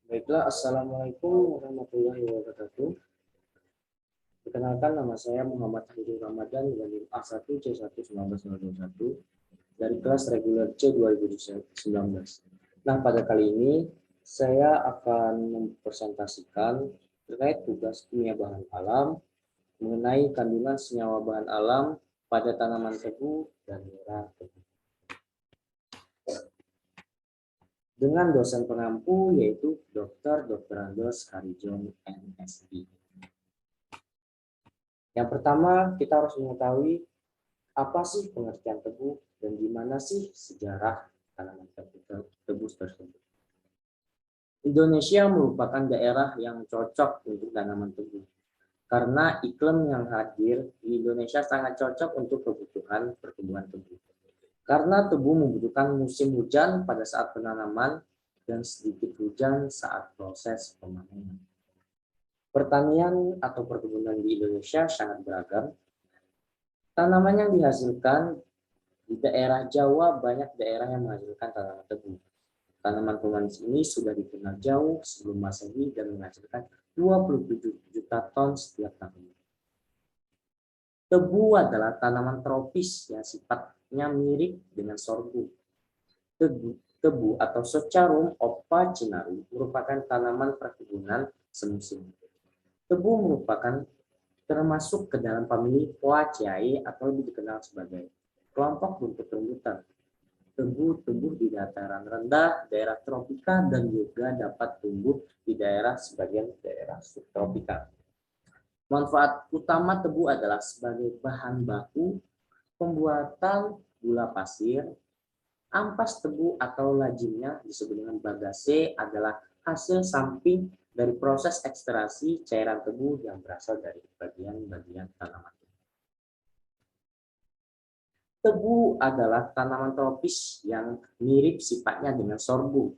Baiklah, Assalamualaikum warahmatullahi wabarakatuh. Perkenalkan, nama saya Muhammad Hairul Ramadan dari A1C11921 dari kelas reguler C 2019. Nah, pada kali ini saya akan mempresentasikan terkait tugas kimia bahan alam mengenai kandungan senyawa bahan alam pada tanaman tebu dan merah tebu. Dengan dosen pengampu yaitu Dr. Andos Harijon, MSD. Yang pertama, kita harus mengetahui apa sih pengertian tebu dan gimana sih sejarah tanaman tebu tersebut. Indonesia merupakan daerah yang cocok untuk tanaman tebu karena iklim yang hadir di Indonesia sangat cocok untuk kebutuhan pertumbuhan tebu. Karena tebu membutuhkan musim hujan pada saat penanaman dan sedikit hujan saat proses pemanenan. Pertanian atau perkebunan di Indonesia sangat beragam. Tanaman yang dihasilkan di daerah Jawa banyak daerah yang menghasilkan tanaman tebu. Tananan pemanis ini sudah dikenal jauh sebelum Masehi dan menghasilkan 27 juta ton setiap tahun. Tebu adalah tanaman tropis yang sifatnya mirip dengan sorghum. Tebu atau Socarum opacinarum merupakan tanaman perkebunan semusim. Tebu merupakan termasuk ke dalam famili Poaceae atau lebih dikenal sebagai kelompok buntut rembutan. Tebu tumbuh di dataran rendah, daerah tropika, dan juga dapat tumbuh di daerah sebagian daerah subtropika. Manfaat utama tebu adalah sebagai bahan baku pembuatan gula pasir. Ampas tebu atau lajimnya disebut dengan bagase adalah hasil samping dari proses ekstraksi cairan tebu yang berasal dari bagian-bagian tanaman. Tebu adalah tanaman tropis yang mirip sifatnya dengan sorghum.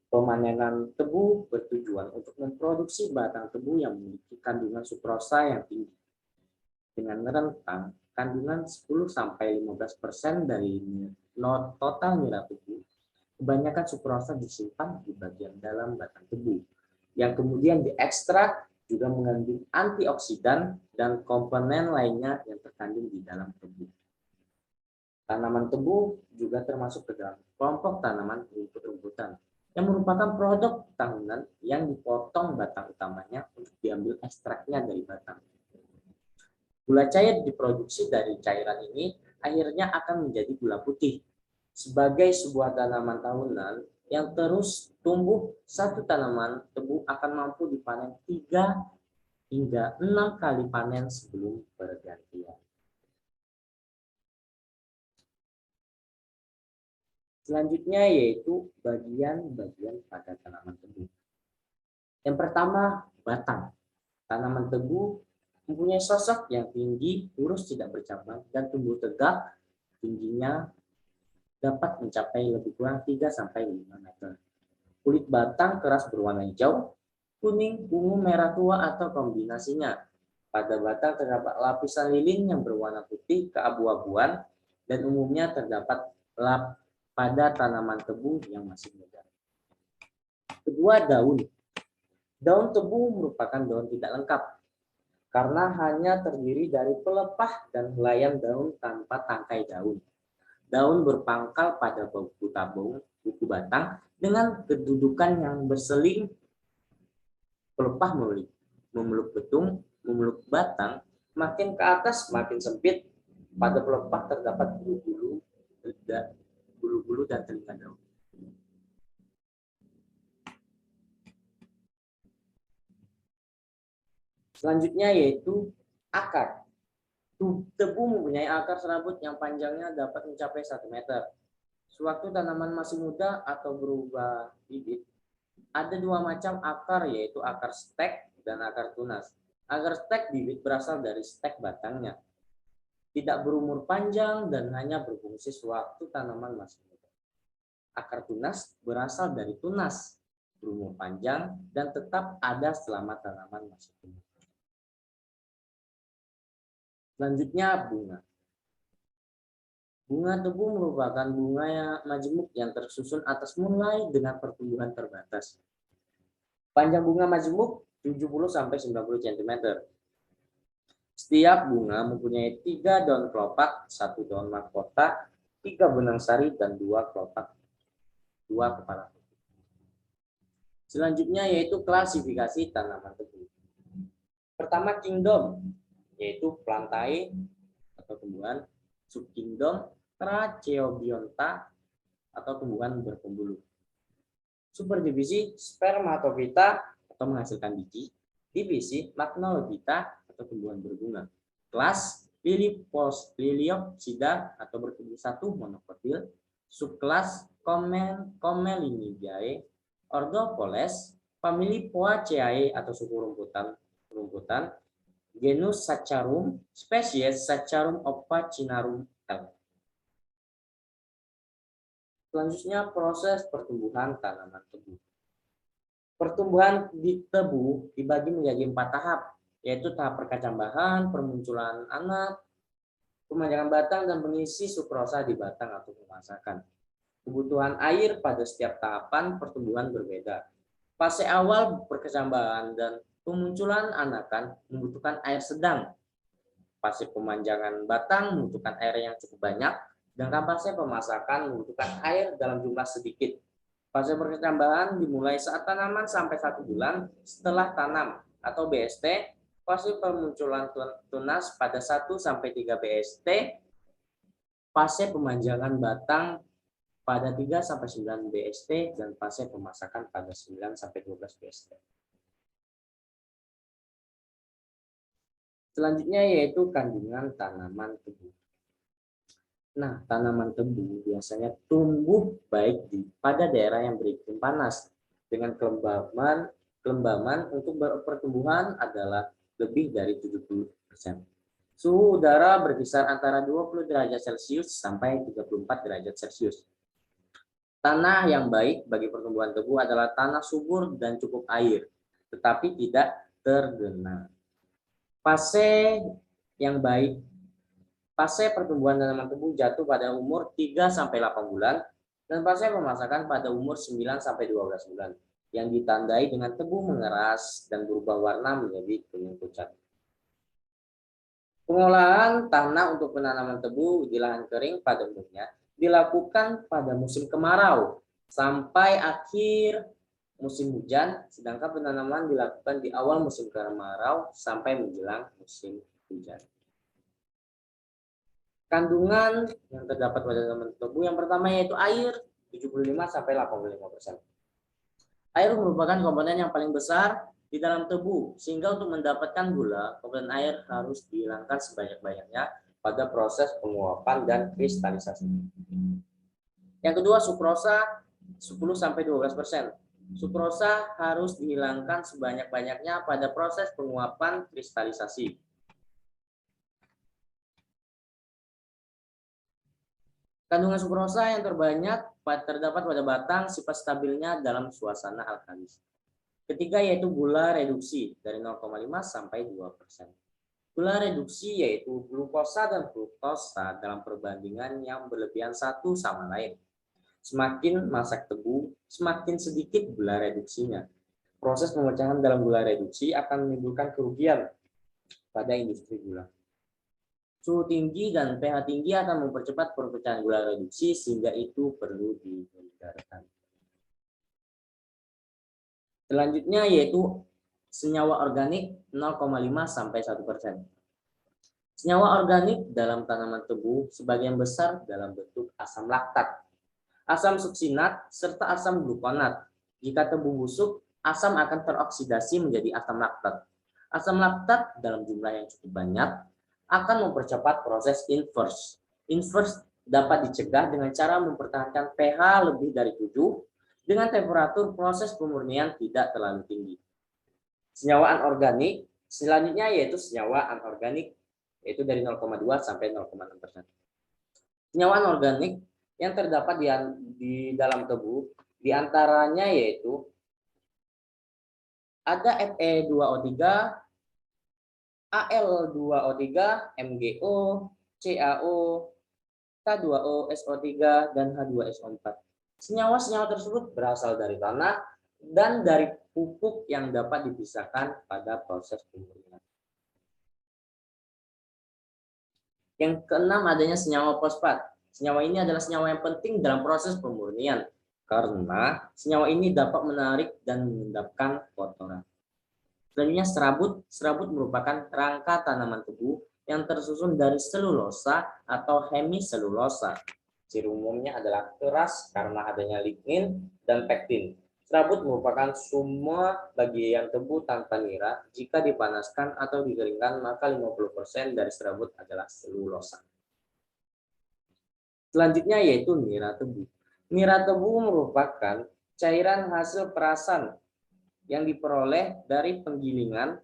Pemanenan tebu bertujuan untuk memproduksi batang tebu yang memiliki kandungan sukrosa yang tinggi. Dengan rentang kandungan 10-15% dari total nilai tebu, kebanyakan sukrosa disimpan di bagian dalam batang tebu, yang kemudian diekstrak juga mengandung antioksidan dan komponen lainnya yang terkandung di dalam tebu. Tanaman tebu juga termasuk ke dalam kelompok tanaman rumput-rumputan yang merupakan produk tahunan yang dipotong batang utamanya untuk diambil ekstraknya dari batang. Gula cair diproduksi dari cairan ini akhirnya akan menjadi gula putih. Sebagai sebuah tanaman tahunan yang terus tumbuh, satu tanaman tebu akan mampu dipanen 3 hingga 6 kali panen sebelum pergantian. Selanjutnya yaitu bagian-bagian pada tanaman tebu. Yang pertama, batang. Tanaman tebu mempunyai sosok yang tinggi, lurus tidak bercabang, dan tumbuh tegak. Tingginya dapat mencapai lebih kurang 3-5 meter. Kulit batang keras berwarna hijau, kuning, ungu, merah tua, atau kombinasinya. Pada batang terdapat lapisan lilin yang berwarna putih keabu-abuan, dan umumnya terdapat pada tanaman tebu yang masih muda. Kedua, daun. Daun tebu merupakan daun tidak lengkap karena hanya terdiri dari pelepah dan helaian daun tanpa tangkai daun. Daun berpangkal pada buku batang dengan kedudukan yang berseling. Pelepah memeluk betung, memeluk batang, makin ke atas makin sempit. Pada pelepah terdapat bulu-bulu dan telinga daun. Selanjutnya yaitu akar. Tebu mempunyai akar serabut yang panjangnya dapat mencapai 1 meter. Sewaktu tanaman masih muda atau berubah bibit, ada 2 macam akar, yaitu akar stek dan akar tunas. Akar stek bibit berasal dari stek batangnya, tidak berumur panjang dan hanya berfungsi sewaktu tanaman masih muda. Akar tunas berasal dari tunas, berumur panjang dan tetap ada selama tanaman masih tumbuh. Selanjutnya, bunga. Bunga tebu merupakan bunga yang majemuk yang tersusun atas mulai dengan pertumbuhan terbatas. Panjang bunga majemuk 70-90 cm. Setiap bunga mempunyai 3 daun kelopak, 1 daun mahkota, 3 benang sari, dan 2 kelopak, 2 kepala. Selanjutnya yaitu klasifikasi tanaman tebu. Pertama, kingdom, yaitu plantae atau tumbuhan, subkingdom, Tracheobionta atau tumbuhan berpembuluh. Superdivisi, spermatofita atau menghasilkan biji. Divisi, magnolophyta atau tumbuhan berbunga. Kelas, Liliopsida atau bertubuh satu monokotil. Subkelas, Comelinidae. Ordo Poles, famili Poaceae atau suku rumputan. Genus Saccharum, spesies Saccharum officinarum L. Selanjutnya proses pertumbuhan tanaman tebu. Pertumbuhan di tebu dibagi menjadi 4 tahap, yaitu tahap perkecambahan, permunculan anak, pemanjangan batang, dan pengisi sukrosa di batang atau pemasakan. Kebutuhan air pada setiap tahapan pertumbuhan berbeda. Fase awal perkecambahan dan pemunculan anakan membutuhkan air sedang. Fase pemanjangan batang membutuhkan air yang cukup banyak, sedangkan fase pemasakan membutuhkan air dalam jumlah sedikit. Fase perkecambahan dimulai saat tanaman sampai 1 bulan setelah tanam atau BST. Fase pemunculan tunas pada 1-3 BST. Fase pemanjangan batang pada 3-9 BST dan fase pemasakan pada 9-12 BST. Selanjutnya yaitu kandungan tanaman tebu. Nah, tanaman tebu biasanya tumbuh baik pada daerah yang beriklim panas dengan kelembaban untuk pertumbuhan adalah lebih dari 70%. Suhu udara berkisar antara 20 derajat Celcius sampai 34 derajat Celcius. Tanah yang baik bagi pertumbuhan tebu adalah tanah subur dan cukup air, tetapi tidak tergenang. Fase yang baik, fase pertumbuhan tanaman tebu jatuh pada umur 3-8 bulan dan fase pemasakan pada umur 9-12 bulan, yang ditandai dengan tebu mengeras dan berubah warna menjadi kuning pucat. Pengolahan tanah untuk penanaman tebu di lahan kering pada umumnya dilakukan pada musim kemarau sampai akhir musim hujan, sedangkan penanaman dilakukan di awal musim kemarau sampai menjelang musim hujan. Kandungan yang terdapat pada tanaman tebu yang pertama yaitu air 75-85%. Air merupakan komponen yang paling besar di dalam tebu, sehingga untuk mendapatkan gula, komponen air harus dihilangkan sebanyak-banyaknya pada proses penguapan dan kristalisasi. Yang kedua, sukrosa 10-12%. Sukrosa harus dihilangkan sebanyak-banyaknya pada proses penguapan kristalisasi. Kandungan sukrosa yang terbanyak terdapat pada batang, sifat stabilnya dalam suasana alkalis. Ketiga yaitu gula reduksi dari 0,5-2%. Gula reduksi yaitu glukosa dan fruktosa dalam perbandingan yang berlebihan satu sama lain. Semakin masak tebu, semakin sedikit gula reduksinya. Proses pemecahan dalam gula reduksi akan menimbulkan kerugian pada industri gula. Suhu tinggi dan pH tinggi akan mempercepat perpecahan gula reduksi, sehingga itu perlu dihindarkan. Selanjutnya yaitu senyawa organik 0,5-1%. Senyawa organik dalam tanaman tebu sebagian besar dalam bentuk asam laktat, asam suksinat, serta asam glukonat. Jika tebu busuk, asam akan teroksidasi menjadi asam laktat. Asam laktat dalam jumlah yang cukup banyak akan mempercepat proses inverse. Inverse dapat dicegah dengan cara mempertahankan pH lebih dari 7 dengan temperatur proses pemurnian tidak terlalu tinggi. Senyawa anorganik selanjutnya yaitu senyawa anorganik, yaitu dari 0,2-0,6%. Senyawa anorganik yang terdapat di dalam tebu diantaranya yaitu ada Fe2O3, Al2O3, MgO, CaO, K2O, SO3, dan H2SO4. Senyawa-senyawa tersebut berasal dari tanah dan dari pupuk yang dapat dipisahkan pada proses pemurnian. Yang keenam, adanya senyawa fosfat. Senyawa ini adalah senyawa yang penting dalam proses pemurnian karena senyawa ini dapat menarik dan mengendapkan kotoran. Selanjutnya serabut. Serabut merupakan rangka tanaman tebu yang tersusun dari selulosa atau hemiselulosa. Ciri umumnya adalah keras karena adanya lignin dan pektin. Serabut merupakan semua bagian tebu tanpa nira. Jika dipanaskan atau dikeringkan, maka 50% dari serabut adalah selulosa. Selanjutnya yaitu nira tebu. Nira tebu merupakan cairan hasil perasan yang diperoleh dari penggilingan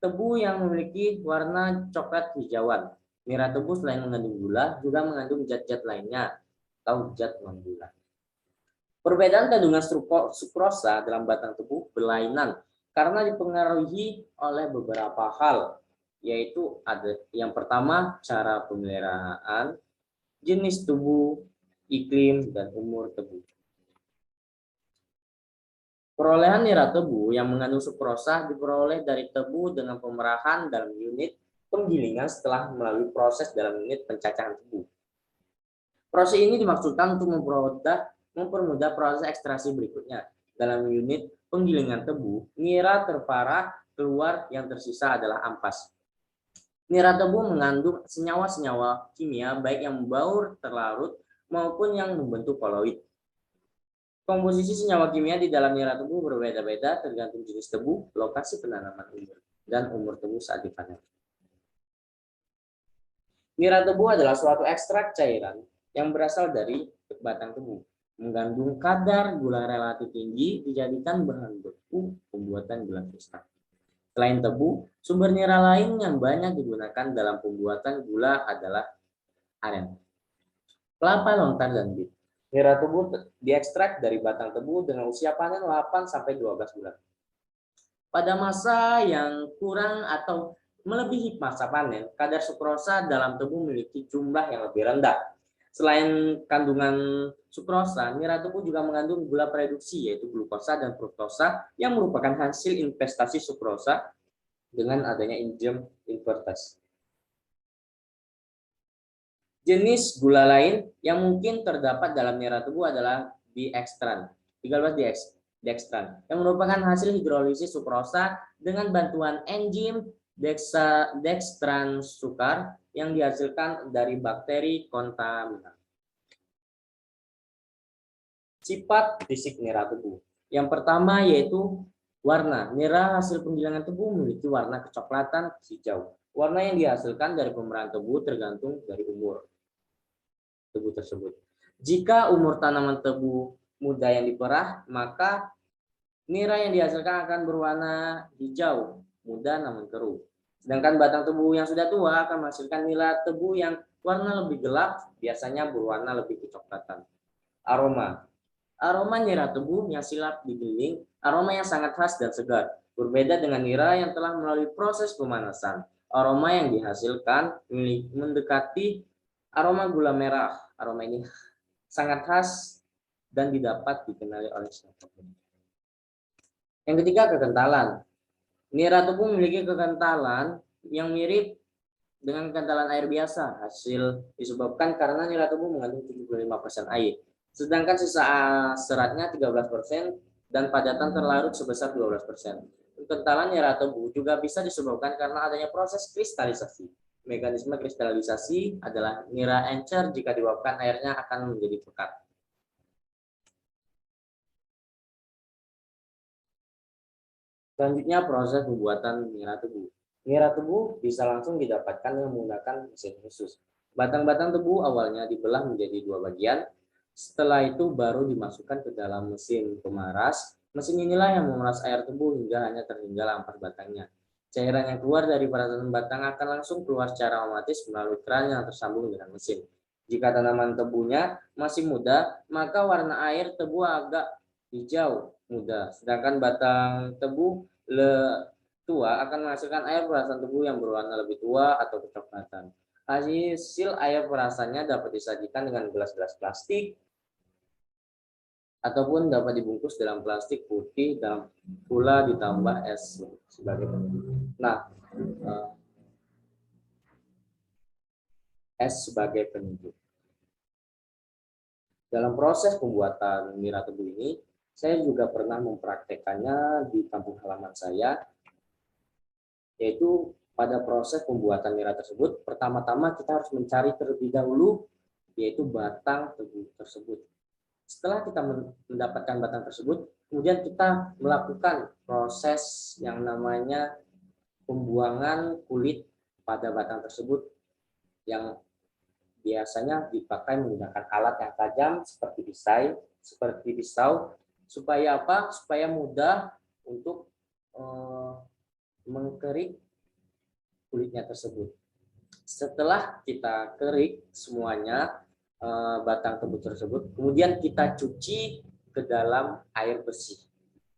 tebu yang memiliki warna coklat hijauan. Nira tebu selain mengandung gula, juga mengandung zat-zat lainnya atau zat non-gula. Perbedaan kandungan sukrosa dalam batang tebu berlainan karena dipengaruhi oleh beberapa hal, yaitu ada yang pertama cara pemeliharaan, jenis tebu, iklim, dan umur tebu. Perolehan nira tebu yang mengandung sukrosa diperoleh dari tebu dengan pemerahan dalam unit penggilingan setelah melalui proses dalam unit pencacahan tebu. Proses ini dimaksudkan untuk mempermudah proses ekstraksi berikutnya. Dalam unit penggilingan tebu, nira terparah keluar, yang tersisa adalah ampas. Nira tebu mengandung senyawa-senyawa kimia baik yang membaur terlarut maupun yang membentuk koloid. Komposisi senyawa kimia di dalam nira tebu berbeda-beda tergantung jenis tebu, lokasi penanaman dan umur tebu saat dipanen. Nira tebu adalah suatu ekstrak cairan yang berasal dari batang tebu, mengandung kadar gula relatif tinggi, dijadikan bahan baku pembuatan gula kristal. Selain tebu, sumber nira lain yang banyak digunakan dalam pembuatan gula adalah aren, kelapa lontar, dan bit. Nira tebu diekstrak dari batang tebu dengan usia panen 8-12 bulan. Pada masa yang kurang atau melebihi masa panen, kadar sukrosa dalam tebu memiliki jumlah yang lebih rendah. Selain kandungan sukrosa, nira tebu juga mengandung gula reduksi, yaitu glukosa dan fruktosa, yang merupakan hasil investasi sukrosa dengan adanya enzim invertase. Jenis gula lain yang mungkin terdapat dalam nira tebu adalah diekstran, 13 dextran, yang merupakan hasil hidrolisis sukrosa dengan bantuan enzim dextran sukar yang dihasilkan dari bakteri kontaminan. Sifat fisik nira tebu. Yang pertama yaitu warna. Nira hasil penggilingan tebu memiliki warna kecoklatan hijau. Warna yang dihasilkan dari pemerahan tebu tergantung dari umur tebu tersebut. Jika umur tanaman tebu muda yang diperah, maka nira yang dihasilkan akan berwarna hijau muda namun keruh. Sedangkan batang tebu yang sudah tua akan menghasilkan nira tebu yang warna lebih gelap, biasanya berwarna lebih kecoklatan. Aroma. Aroma nira tebu yang silap digiling, aroma yang sangat khas dan segar. Berbeda dengan nira yang telah melalui proses pemanasan. Aroma yang dihasilkan mendekati aroma gula merah. Aroma ini sangat khas dan didapat dikenali oleh siapapun. Yang ketiga, kekentalan. Nira tebu memiliki kekentalan yang mirip dengan kekentalan air biasa. Hasil disebabkan karena nira tebu mengandung 75% air. Sedangkan sisa seratnya 13% dan padatan terlarut sebesar 12%. Kekentalan nira tebu juga bisa disebabkan karena adanya proses kristalisasi. Mekanisme kristalisasi adalah nira encer jika diuapkan airnya akan menjadi pekat. Selanjutnya proses pembuatan nira tebu. Nira tebu bisa langsung didapatkan dengan menggunakan mesin khusus. Batang-batang tebu awalnya dibelah menjadi dua bagian. Setelah itu baru dimasukkan ke dalam mesin pemaras. Mesin inilah yang memeras air tebu hingga hanya tertinggal ampas batangnya. Cairan yang keluar dari perasan batang akan langsung keluar secara otomatis melalui keran yang tersambung dengan mesin. Jika tanaman tebunya masih muda, maka warna air tebu agak hijau muda. Sedangkan batang tebu tua akan menghasilkan air perasan tebu yang berwarna lebih tua atau kecoklatan. Hasil air perasannya dapat disajikan dengan gelas-gelas plastik ataupun dapat dibungkus dalam plastik putih dalam pula ditambah es sebagai penutup. Nah, es sebagai penutup. Dalam proses pembuatan nira tebu ini, saya juga pernah mempraktekannya di kampung halaman saya, yaitu pada proses pembuatan nira tersebut, pertama-tama kita harus mencari terlebih dahulu, yaitu batang tebu tersebut. Setelah kita mendapatkan batang tersebut, kemudian kita melakukan proses yang namanya pembuangan kulit pada batang tersebut, yang biasanya dipakai menggunakan alat yang tajam seperti pisau, supaya apa? Supaya mudah untuk mengkerik kulitnya tersebut. Setelah kita kerik semuanya batang tebu tersebut, kemudian kita cuci ke dalam air bersih.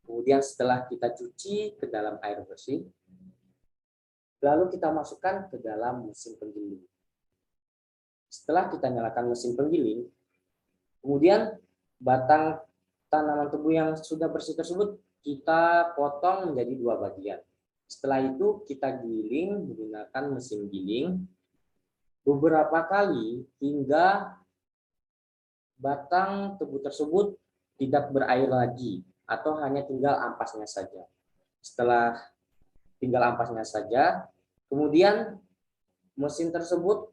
Kemudian setelah kita cuci ke dalam air bersih, lalu kita masukkan ke dalam mesin penggiling. Setelah kita nyalakan mesin penggiling, kemudian batang tanaman tebu yang sudah bersih tersebut kita potong menjadi 2 bagian. Setelah itu kita giling menggunakan mesin giling beberapa kali hingga batang tebu tersebut tidak berair lagi atau hanya tinggal ampasnya saja. Setelah tinggal ampasnya saja, kemudian mesin tersebut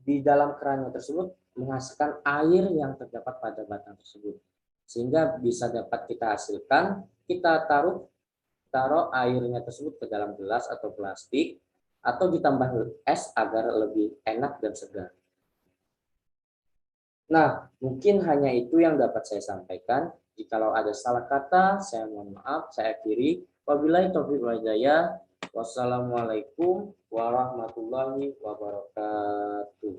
di dalam kerannya tersebut menghasilkan air yang terdapat pada batang tersebut, sehingga bisa dapat kita hasilkan. Kita taruh airnya tersebut ke dalam gelas atau plastik, atau ditambah es agar lebih enak dan segar. Nah, mungkin hanya itu yang dapat saya sampaikan. Jikalau ada salah kata, saya mohon maaf. Saya akhiri. Wabillahi taufiq wal hidayah. Wassalamualaikum warahmatullahi wabarakatuh.